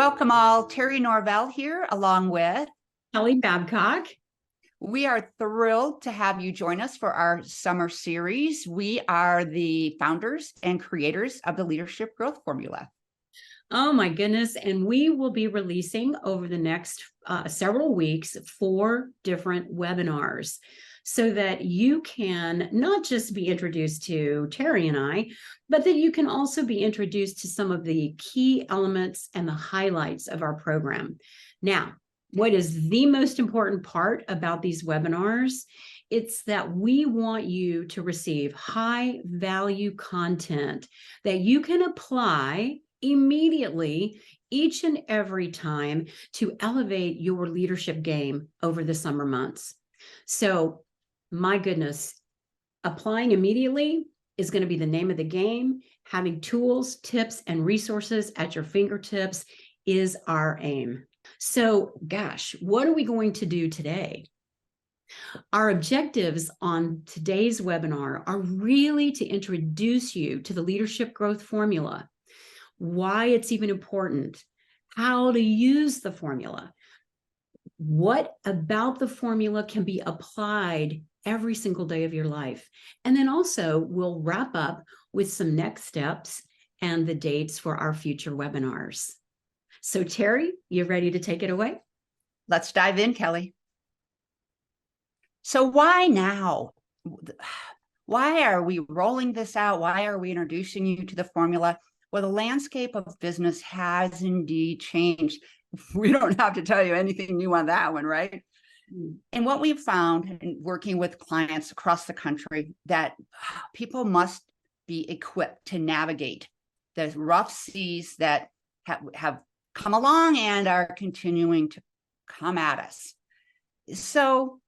Welcome all. Terry Norvell here, along with Kelly Babcock. We are thrilled to have you join us for our summer series. We are the founders and creators of the Leadership Growth Formula. Oh my goodness. And we will be releasing over the next several weeks 4 different webinars so that you can not just be introduced to Terry and I, but that you can also be introduced to some of the key elements and the highlights of our program. Now, what is the most important part about these webinars? It's that we want you to receive high value content that you can apply immediately each and every time to elevate your leadership game over the summer months. So, my goodness, applying immediately is going to be the name of the game. Having tools, tips, and resources at your fingertips is our aim. So, gosh, what are we going to do today? Our objectives on today's webinar are really to introduce you to the Leadership Growth Formula, why it's even important, how to use the formula, what about the formula can be applied every single day of your life. And then also we'll wrap up with some next steps and the dates for our future webinars. So Terry, you ready to take it away? Let's dive in, Kelly. So why now? Why are we rolling this out? Why are we introducing you to the formula? Well, the landscape of business has indeed changed. We don't have to tell you anything new on that one, right? And what we've found in working with clients across the country, that people must be equipped to navigate the rough seas that have come along and are continuing to come at us. So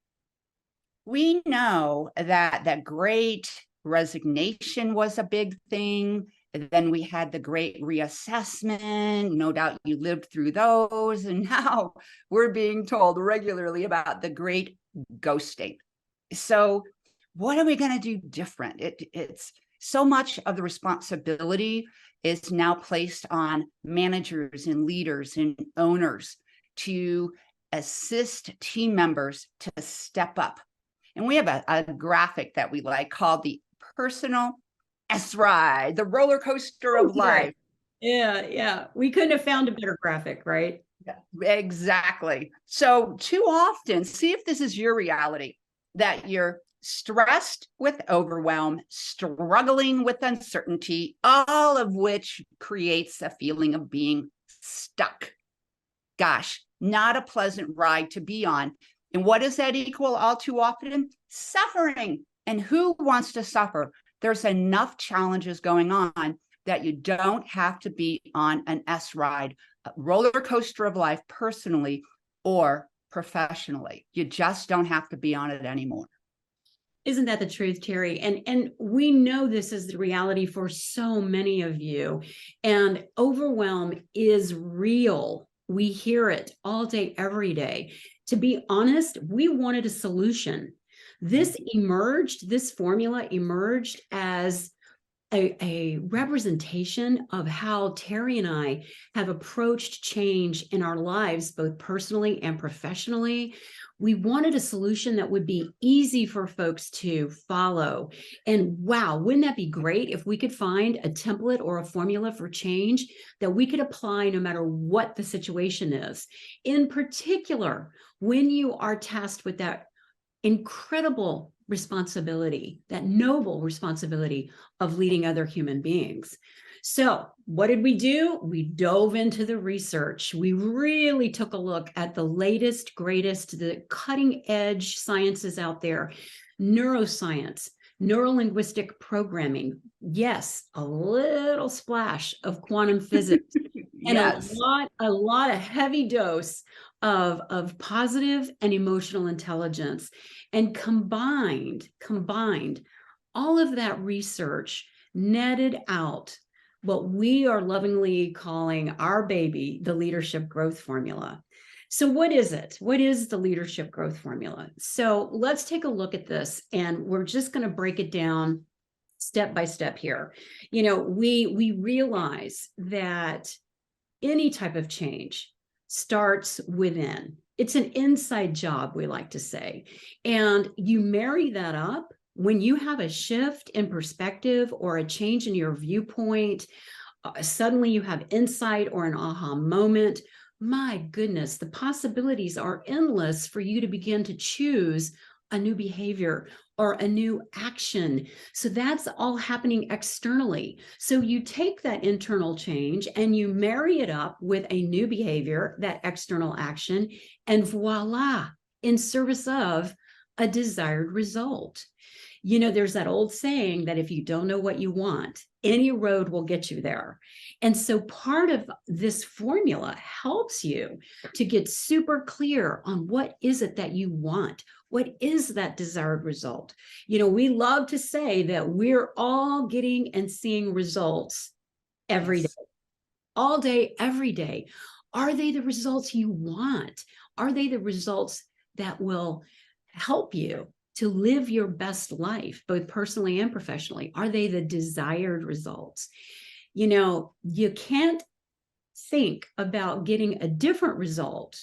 we know that great resignation was a big thing. And then we had the great reassessment. No doubt you lived through those. And now we're being told regularly about the great ghosting. So what are we going to do different? It's so much of the responsibility is now placed on managers and leaders and owners to assist team members to step up. And we have a graphic that we like called the personal S-ride, the roller coaster of life. Yeah. We couldn't have found a better graphic, right? Yeah, exactly. So too often, see if this is your reality, that you're stressed with overwhelm, struggling with uncertainty, all of which creates a feeling of being stuck. Gosh, not a pleasant ride to be on. And what does that equal all too often? Suffering. And who wants to suffer? There's enough challenges going on that you don't have to be on an S ride, a roller coaster of life, personally or professionally. You just don't have to be on it anymore. Isn't that the truth, Terry? And we know this is the reality for so many of you. And overwhelm is real. We hear it all day, every day. To be honest, we wanted a solution. This formula emerged as a representation of how Terry and I have approached change in our lives, both personally and professionally. We wanted a solution that would be easy for folks to follow. And wow, wouldn't that be great if we could find a template or a formula for change that we could apply no matter what the situation is? In particular, when you are tasked with that incredible responsibility, that noble responsibility of leading other human beings. So what did we do? We dove into the research. We really took a look at the latest, greatest, the cutting edge sciences out there, neuroscience, neurolinguistic programming. Yes, a little splash of quantum physics. And Yes. a lot of heavy dose of positive and emotional intelligence. And combined, all of that research netted out what we are lovingly calling our baby, the Leadership Growth Formula. So what is it? What is the Leadership Growth Formula? So let's take a look at this, and we're just going to break it down step by step here. You know, we realize that any type of change starts within. It's an inside job, we like to say. And you marry that up when you have a shift in perspective or a change in your viewpoint, suddenly you have insight or an aha moment. My goodness, the possibilities are endless for you to begin to choose a new behavior or a new action. So that's all happening externally. So you take that internal change and you marry it up with a new behavior, that external action, and voila, in service of a desired result. You know, there's that old saying that if you don't know what you want, any road will get you there. And so part of this formula helps you to get super clear on what is it that you want? What is that desired result? You know, we love to say that we're all getting and seeing results every day, all day, every day. Are they the results you want? Are they the results that will help you to live your best life, both personally and professionally? Are they the desired results? You know, you can't think about getting a different result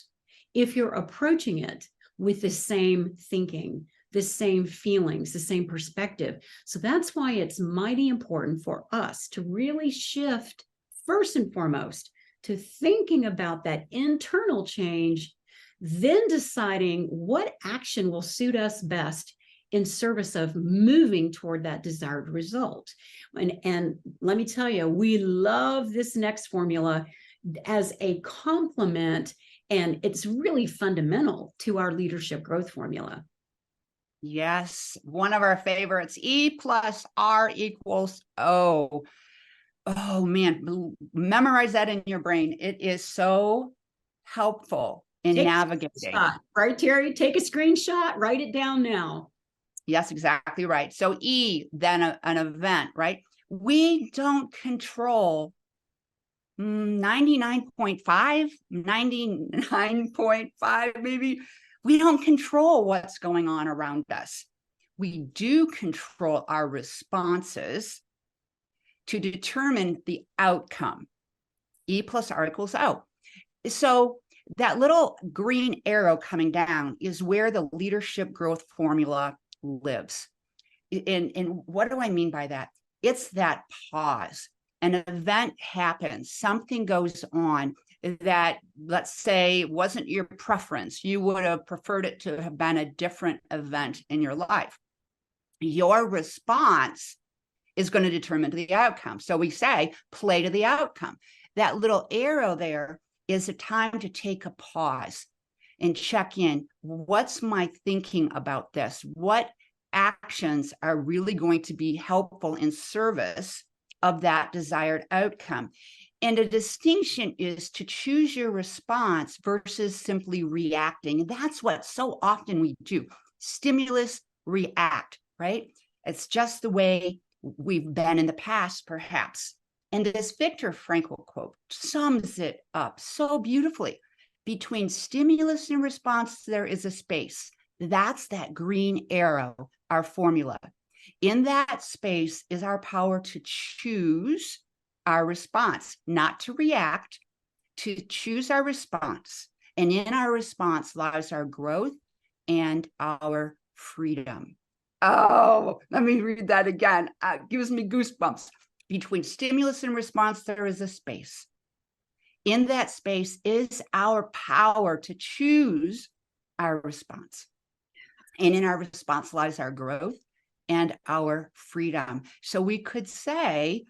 if you're approaching it with the same thinking, the same feelings, the same perspective. So that's why it's mighty important for us to really shift, first and foremost, to thinking about that internal change, then deciding what action will suit us best in service of moving toward that desired result. And let me tell you, we love this next formula as a complement, and it's really fundamental to our leadership growth formula. Yes, one of our favorites, E plus R equals O. Oh man, memorize that in your brain. It is so helpful in navigating. Right, Terry? Take a screenshot, write it down now. Yes, exactly right. So E, then an event, right? We don't control 99.5, 99.5 maybe. We don't control what's going on around us. We do control our responses to determine the outcome. E plus R equals O. So that little green arrow coming down is where the leadership growth formula lives. And what do I mean by that? It's that pause. An event happens, something goes on that, let's say, wasn't your preference. You would have preferred it to have been a different event in your life. Your response is going to determine the outcome. So we say, play to the outcome. That little arrow there is a time to take a pause and check in. What's my thinking about this? What actions are really going to be helpful in service of that desired outcome? And a distinction is to choose your response versus simply reacting. And that's what so often we do. Stimulus, react, right? It's just the way we've been in the past, perhaps. And this Viktor Frankl quote sums it up so beautifully. Between stimulus and response, there is a space. That's that green arrow, our formula. In that space is our power to choose our response, not to react, to choose our response. And in our response lies our growth and our freedom. Oh, let me read that again. It gives me goosebumps. Between stimulus and response, there is a space. In that space is our power to choose our response. And in our response lies our growth and our freedom. So we could say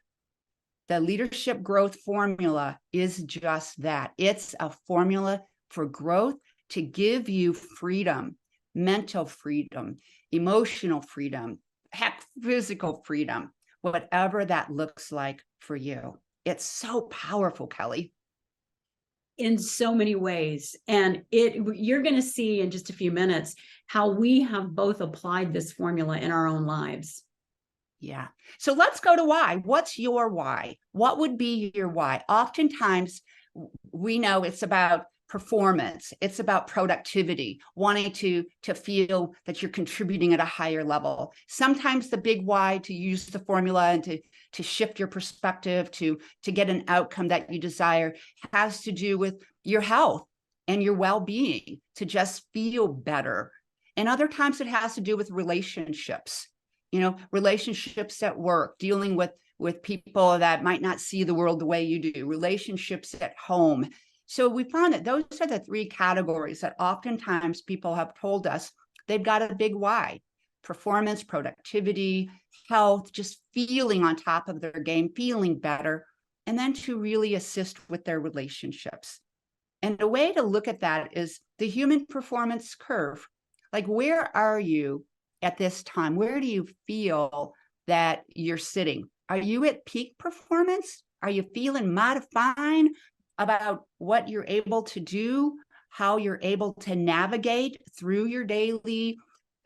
the leadership growth formula is just that. It's a formula for growth to give you freedom, mental freedom, emotional freedom, heck, physical freedom, whatever that looks like for you. It's so powerful, Kelly. In so many ways. And you're going to see in just a few minutes how we have both applied this formula in our own lives. Yeah. So let's go to why. What's your why? What would be your why? Oftentimes we know it's about performance. It's about productivity, wanting to feel that you're contributing at a higher level. Sometimes the big why, to use the formula and to shift your perspective to get an outcome that you desire, has to do with your health and your well-being, to just feel better. And other times it has to do with relationships, relationships at work, dealing with people that might not see the world the way you do, relationships at home. So we found that those are the three categories that oftentimes people have told us they've got a big why: performance, productivity, health, just feeling on top of their game, feeling better, and then to really assist with their relationships. And a way to look at that is the human performance curve. Like, where are you at this time? Where do you feel that you're sitting? Are you at peak performance? Are you feeling mighty fine about what you're able to do, how you're able to navigate through your daily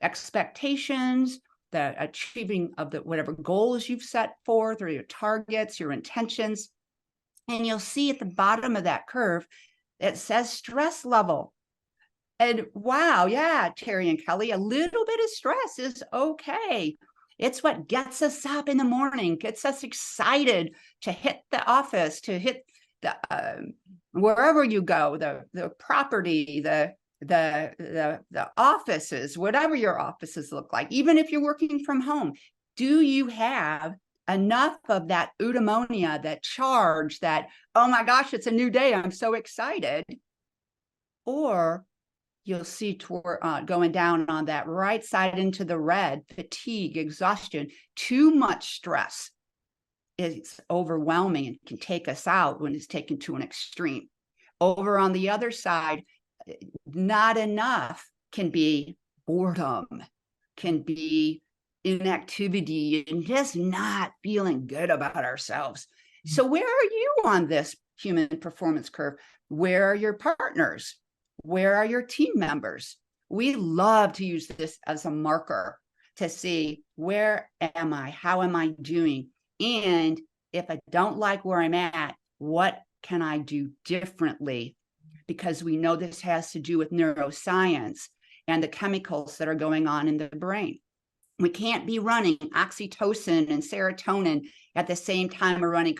expectations, the achieving of the whatever goals you've set forth, or your targets, your intentions? And you'll see at the bottom of that curve, it says stress level. And wow, yeah, Terry and Kelly, a little bit of stress is okay. It's what gets us up in the morning, gets us excited to hit the office, to hit the wherever you go, the property, the offices, whatever your offices look like. Even if you're working from home, do you have enough of that eudaimonia, that charge, that, oh my gosh, it's a new day, I'm so excited? Or you'll see going down on that right side into the red: fatigue, exhaustion, too much stress. It's overwhelming and can take us out when it's taken to an extreme. Over on the other side, not enough can be boredom, can be inactivity, and just not feeling good about ourselves. So where are you on this human performance curve? Where are your partners? Where are your team members? We love to use this as a marker to see, where am I? How am I doing? And if I don't like where I'm at, what can I do differently? Because we know this has to do with neuroscience and the chemicals that are going on in the brain. We can't be running oxytocin and serotonin at the same time we're running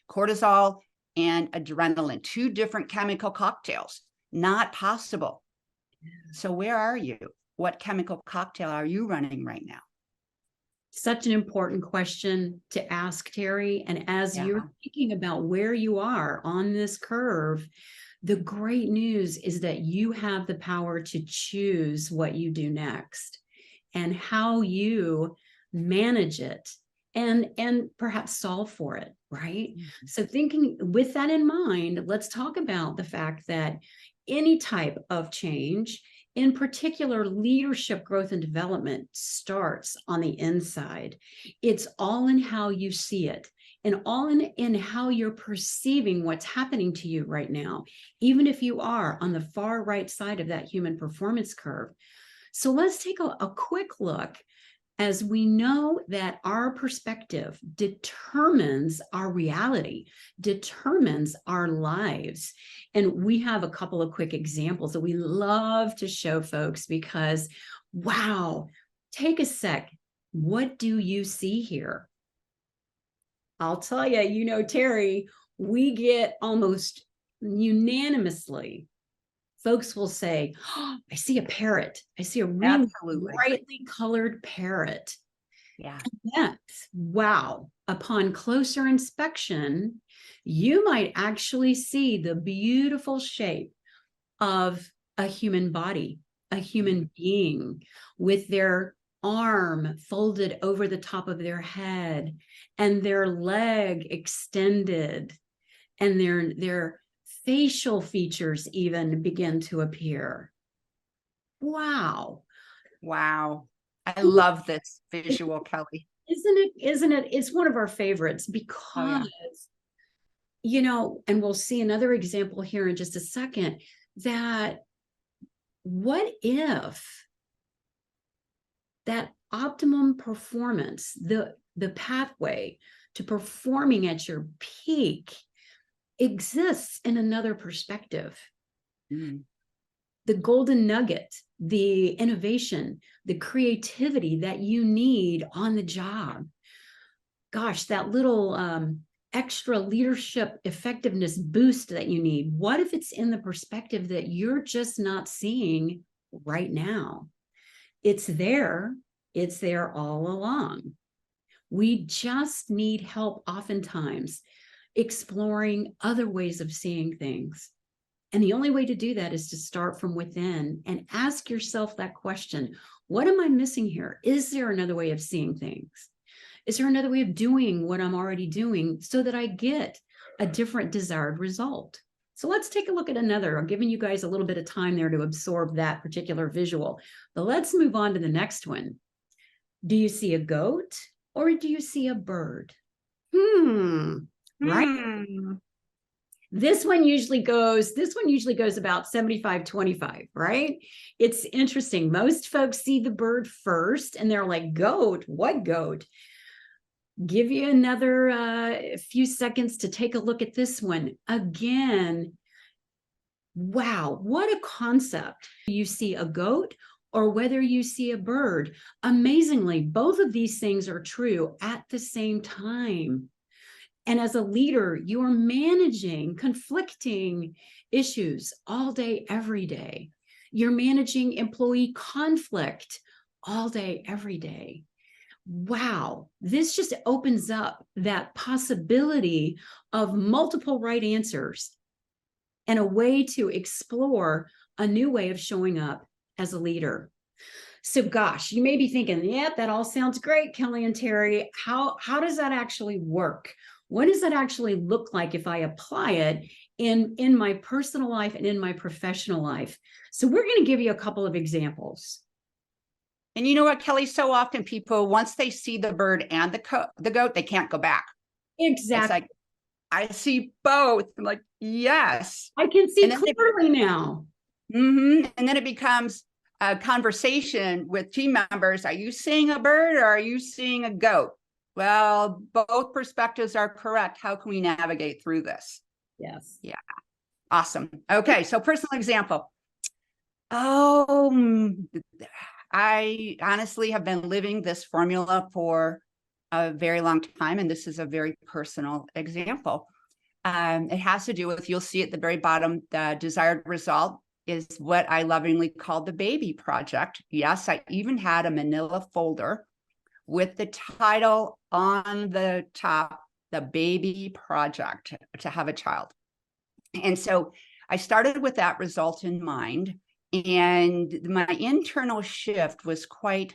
cortisol and adrenaline, two different chemical cocktails. Not possible. So where are you? What chemical cocktail are you running right now? Such an important question to ask, Terry. And as you're thinking about where you are on this curve, the great news is that you have the power to choose what you do next and how you manage it and perhaps solve for it, right? Mm-hmm. So thinking with that in mind, let's talk about the fact that any type of change, in particular, leadership growth and development, starts on the inside. It's all in how you see it and all in how you're perceiving what's happening to you right now, even if you are on the far right side of that human performance curve. So let's take a quick look, as we know that our perspective determines our reality, determines our lives. And we have a couple of quick examples that we love to show folks because, wow, take a sec. What do you see here? I'll tell you, Terry, we get almost unanimously, folks will say, oh, I see a parrot. I see a really brightly colored parrot. Yeah. Yes. Wow. Upon closer inspection, you might actually see the beautiful shape of a human body, a human being with their arm folded over the top of their head and their leg extended and their facial features even begin to appear. Wow. Wow. I love this visual, Kelly. Isn't it? It's one of our favorites because, and we'll see another example here in just a second, that what if that optimum performance, the pathway to performing at your peak exists in another perspective? Mm. The golden nugget, the innovation, the creativity that you need on the job. Gosh, that little extra leadership effectiveness boost that you need. What if it's in the perspective that you're just not seeing right now? It's there all along. We just need help oftentimes exploring other ways of seeing things. And the only way to do that is to start from within and ask yourself that question. What am I missing here? Is there another way of seeing things? Is there another way of doing what I'm already doing so that I get a different desired result? So let's take a look at another. I'm giving you guys a little bit of time there to absorb that particular visual. But let's move on to the next one. Do you see a goat or do you see a bird? Right? This one usually goes about 75-25, right? It's interesting. Most folks see the bird first and they're like, goat, what goat? Give you another few seconds to take a look at this one. Again, wow, what a concept. You see a goat or whether you see a bird. Amazingly, both of these things are true at the same time. And as a leader, you're managing conflicting issues all day, every day. You're managing employee conflict all day, every day. Wow, this just opens up that possibility of multiple right answers and a way to explore a new way of showing up as a leader. So gosh, you may be thinking, yeah, that all sounds great, Kelly and Terry. How does that actually work? What does that actually look like if I apply it in my personal life and in my professional life? So we're going to give you a couple of examples. And you know what, Kelly? So often people, once they see the bird and the goat, they can't go back. Exactly. It's like, I see both. I'm like, yes. I can see clearly now. And then it becomes a conversation with team members. Are you seeing a bird or are you seeing a goat? Well, both perspectives are correct. How can we navigate through this? Yes. Yeah. Awesome. Okay. So personal example. I honestly have been living this formula for a very long time, and this is a very personal example. It has to do with, you'll see at the very bottom, the desired result is what I lovingly call the baby project. Yes, I even had a manila folder with the title on the top, the baby project, to have a child. And so I started with that result in mind. And my internal shift was quite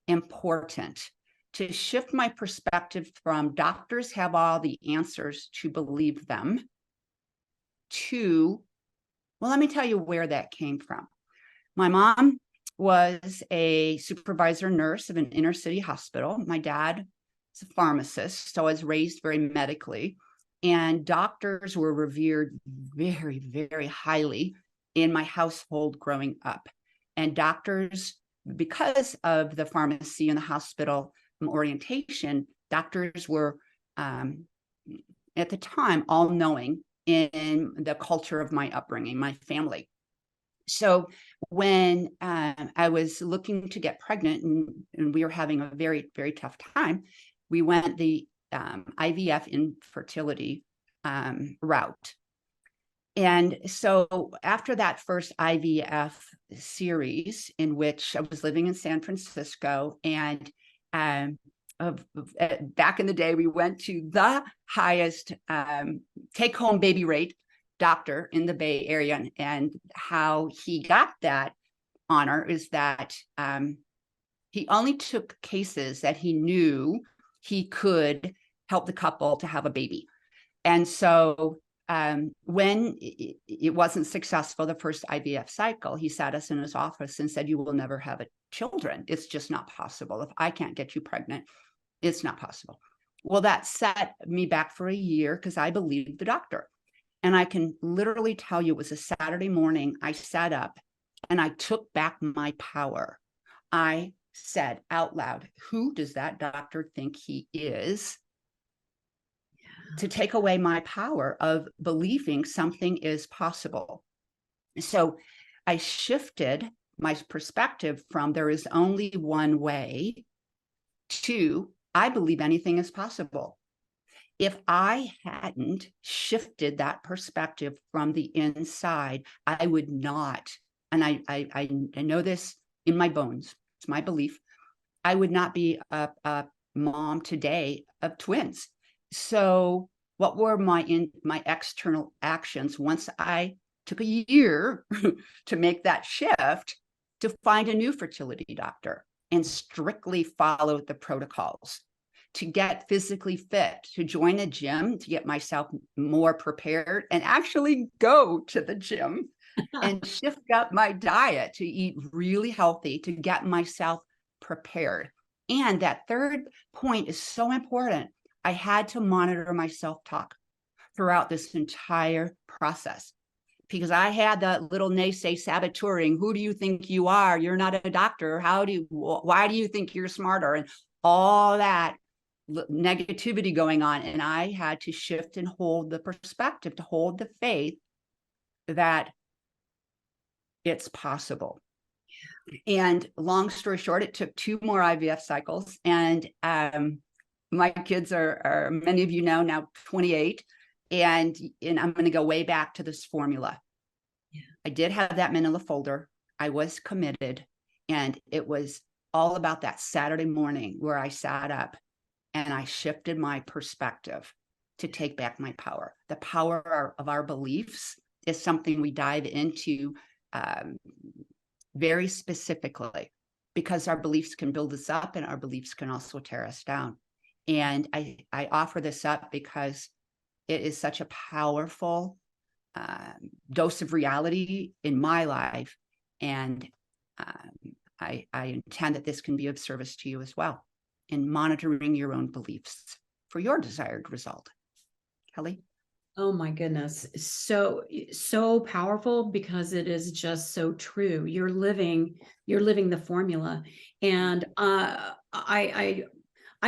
important to shift my perspective from doctors have all the answers to believe them to, well, let me tell you where that came from. My mom was a supervisor nurse of an inner city hospital. My dad is a pharmacist, so I was raised very medically. And doctors were revered very, very highly in my household growing up. And doctors, because of the pharmacy and the hospital orientation, doctors were, at the time, all-knowing in the culture of my upbringing, my family. So when I was looking to get pregnant and we were having a very, very tough time, we went the IVF infertility route. And so after that first IVF series, in which I was living in San Francisco, and back in the day, we went to the highest take-home baby rate doctor in the Bay Area, and how he got that honor is that he only took cases that he knew he could help the couple to have a baby. And so when it wasn't successful, the first IVF cycle, he sat us in his office and said, "You will never have children. It's just not possible. If I can't get you pregnant, it's not possible." Well, that set me back for a year because I believed the doctor. And I can literally tell you, it was a Saturday morning. I sat up and I took back my power. I said out loud, "Who does that doctor think he is to take away my power of believing something is possible?" So I shifted my perspective from there is only one way to I believe anything is possible. If I hadn't shifted that perspective from the inside, I would not, and I know this in my bones, it's my belief, I would not be a mom today of twins. So what were my external actions once I took a year to make that shift to find a new fertility doctor and strictly follow the protocols, to get physically fit, to join a gym, to get myself more prepared and actually go to the gym and shift up my diet to eat really healthy, to get myself prepared. And that third point is so important. I had to monitor my self-talk throughout this entire process because I had that little naysay saboteuring. Who do you think you are? You're not a doctor. Why do you think you're smarter? And all that negativity going on. And I had to shift and hold the perspective, to hold the faith that it's possible. And long story short, it took 2 more IVF cycles. And my kids are many of you know, now 28. And I'm going to go way back to this formula. Yeah. I did have that manila folder. I was committed. And it was all about that Saturday morning where I sat up and I shifted my perspective to take back my power. The power of our beliefs is something we dive into very specifically, because our beliefs can build us up and our beliefs can also tear us down. And I offer this up because it is such a powerful dose of reality in my life. And I intend that this can be of service to you as well in monitoring your own beliefs for your desired result. Kelly? Oh my goodness. So powerful, because it is just so true. You're living the formula. And I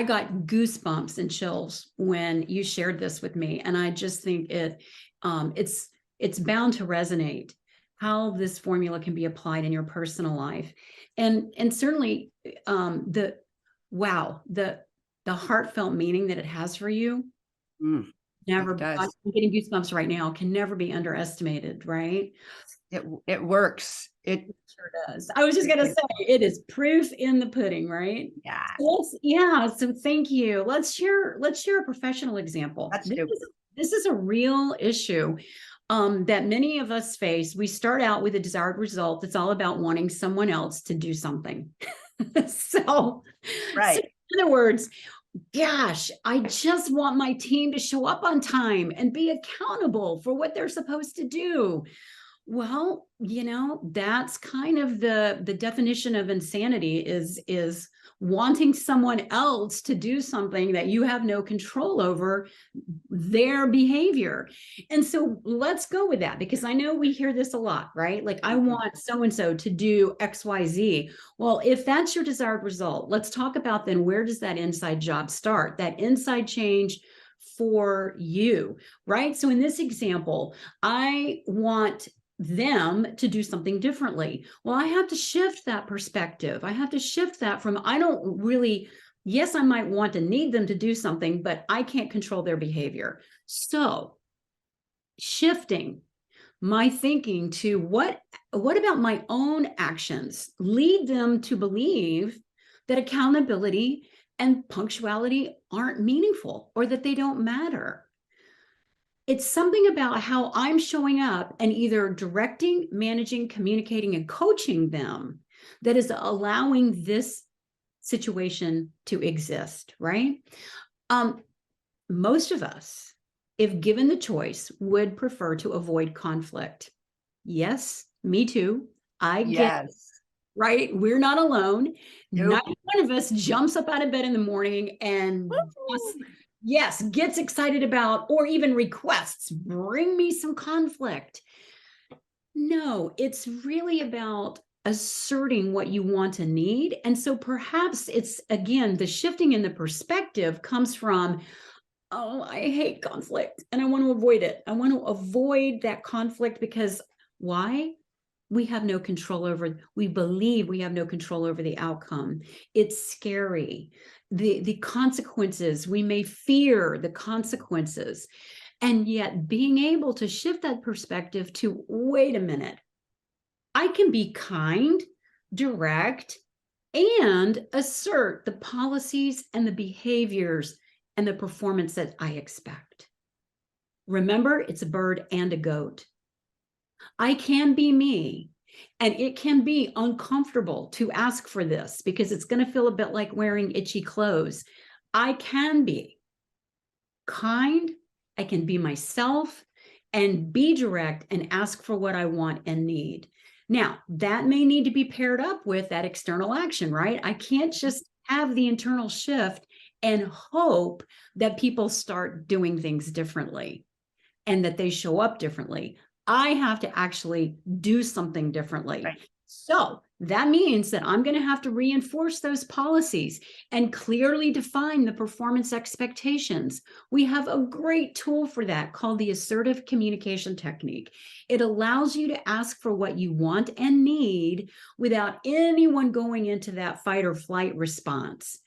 got goosebumps and chills when you shared this with me. And I just think it's bound to resonate how this formula can be applied in your personal life. And certainly the heartfelt meaning that it has for you. Never, I'm getting goosebumps right now, can never be underestimated, right? It works. It sure does. I was just going to say, it is proof in the pudding, right? Yeah. So thank you. Let's share a professional example. This is a real issue that many of us face. We start out with a desired result. It's all about wanting someone else to do something. So in other words, gosh, I just want my team to show up on time and be accountable for what they're supposed to do. Well, that's kind of the definition of insanity is wanting someone else to do something that you have no control over their behavior. And so let's go with that, because I know we hear this a lot, right? Like, I want so-and-so to do XYZ. Well, if that's your desired result, let's talk about then, where does that inside job start? That inside change for you, right? So in this example, I want them to do something differently. Well, I have to shift that perspective. I have to shift that from, I don't really, yes, I might want to need them to do something, but I can't control their behavior. So shifting my thinking to what about my own actions lead them to believe that accountability and punctuality aren't meaningful, or that they don't matter. It's something about how I'm showing up and either directing, managing, communicating, and coaching them that is allowing this situation to exist, right? Most of us, if given the choice, would prefer to avoid conflict. Yes, me too. I get it, right? We're not alone. Nope. Not one of us jumps up out of bed in the morning and gets excited about, or even requests, bring me some conflict. No, it's really about asserting what you want and need. And so perhaps it's, again, the shifting in the perspective comes from, oh, I hate conflict and I want to avoid it. I want to avoid that conflict because Why? We have no control over, we believe we have no control over the outcome. It's scary. The consequences, we may fear the consequences. And yet being able to shift that perspective to, wait a minute, I can be kind, direct, and assert the policies and the behaviors and the performance that I expect. Remember, it's a bird and a goat. I can be me, and it can be uncomfortable to ask for this because it's going to feel a bit like wearing itchy clothes. I can be kind, I can be myself, and be direct and ask for what I want and need. Now, that may need to be paired up with that external action, right? I can't just have the internal shift and hope that people start doing things differently and that they show up differently. I have to actually do something differently. Right. So that means that I'm going to have to reinforce those policies and clearly define the performance expectations. We have a great tool for that called the assertive communication technique. It allows you to ask for what you want and need without anyone going into that fight or flight response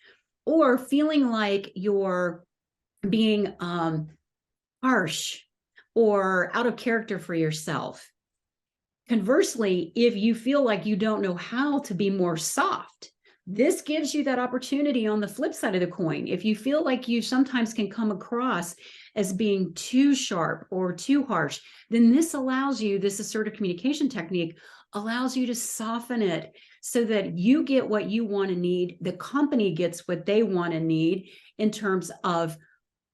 or feeling like you're being harsh or out of character for yourself. Conversely, if you feel like you don't know how to be more soft, this gives you that opportunity on the flip side of the coin. If you feel like you sometimes can come across as being too sharp or too harsh, then this allows you, this assertive communication technique allows you to soften it so that you get what you want and need, the company gets what they want and need in terms of,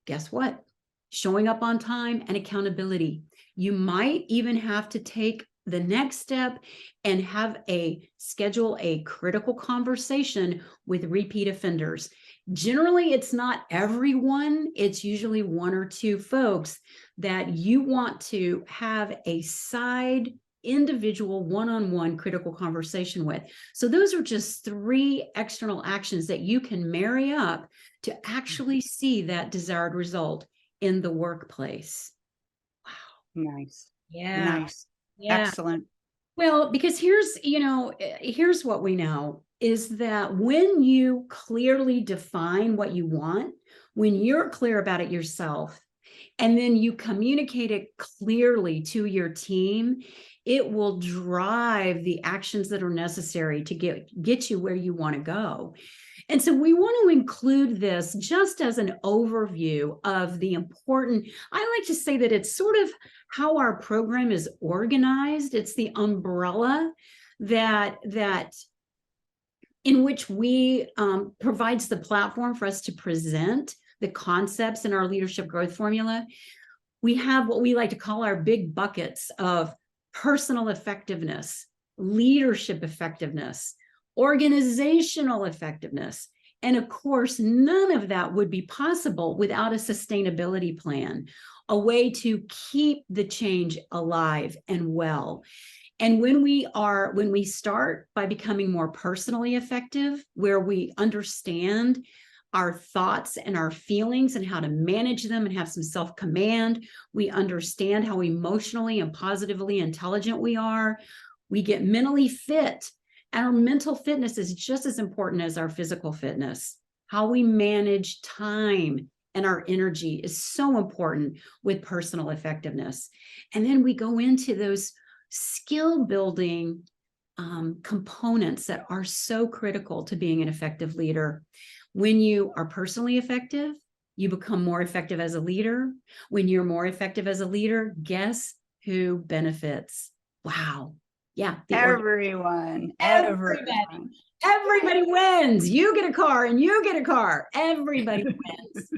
guess what? Showing up on time and accountability. You might even have to take the next step and schedule a critical conversation with repeat offenders. Generally, it's not everyone. It's usually one or two folks that you want to have a side individual one-on-one critical conversation with. So those are just 3 external actions that you can marry up to actually see that desired result in the workplace. Wow. Nice. Yeah. Nice. Yeah. Excellent. Well, because here's what we know is that when you clearly define what you want, when you're clear about it yourself, and then you communicate it clearly to your team, it will drive the actions that are necessary to get you where you want to go. And so we want to include this just as an overview of the important, I like to say that it's sort of how our program is organized. It's the umbrella that in which we provides the platform for us to present the concepts in our leadership growth formula. We have what we like to call our big buckets of personal effectiveness, leadership effectiveness, organizational effectiveness. And of course, none of that would be possible without a sustainability plan, a way to keep the change alive and well. And when we start by becoming more personally effective, where we understand our thoughts and our feelings and how to manage them and have some self-command, we understand how emotionally and positively intelligent we are, we get mentally fit. And our mental fitness is just as important as our physical fitness. How we manage time and our energy is so important with personal effectiveness. And then we go into those skill building components that are so critical to being an effective leader. When you are personally effective, you become more effective as a leader. When you're more effective as a leader, guess who benefits? Wow. Yeah. Everyone. Everybody wins. You get a car and you get a car. Everybody wins.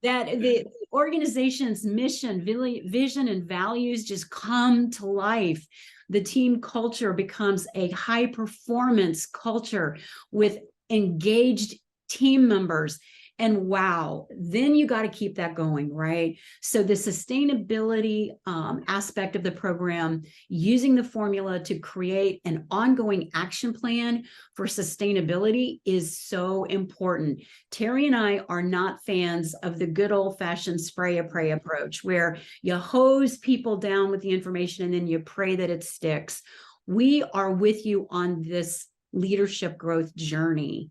That the organization's mission, vision, and values just come to life. The team culture becomes a high performance culture with engaged team members. And wow, then you got to keep that going, right? So the sustainability aspect of the program, using the formula to create an ongoing action plan for sustainability is so important. Terry and I are not fans of the good old-fashioned spray a pray approach, where you hose people down with the information and then you pray that it sticks. We are with you on this leadership growth journey.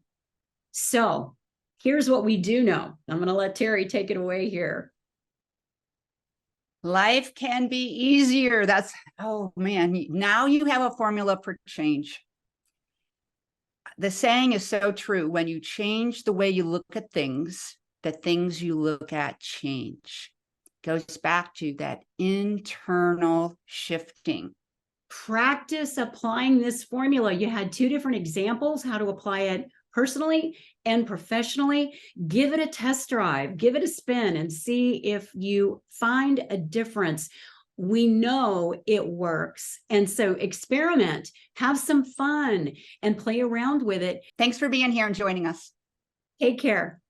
So here's what we do know. I'm going to let Terry take it away here. Life can be easier. That's, oh man, now you have a formula for change. The saying is so true. When you change the way you look at things, the things you look at change. Goes back to that internal shifting. Practice applying this formula. You had two different examples, how to apply it personally and professionally. Give it a test drive, give it a spin, and see if you find a difference. We know it works. And so experiment, have some fun, and play around with it. Thanks for being here and joining us. Take care.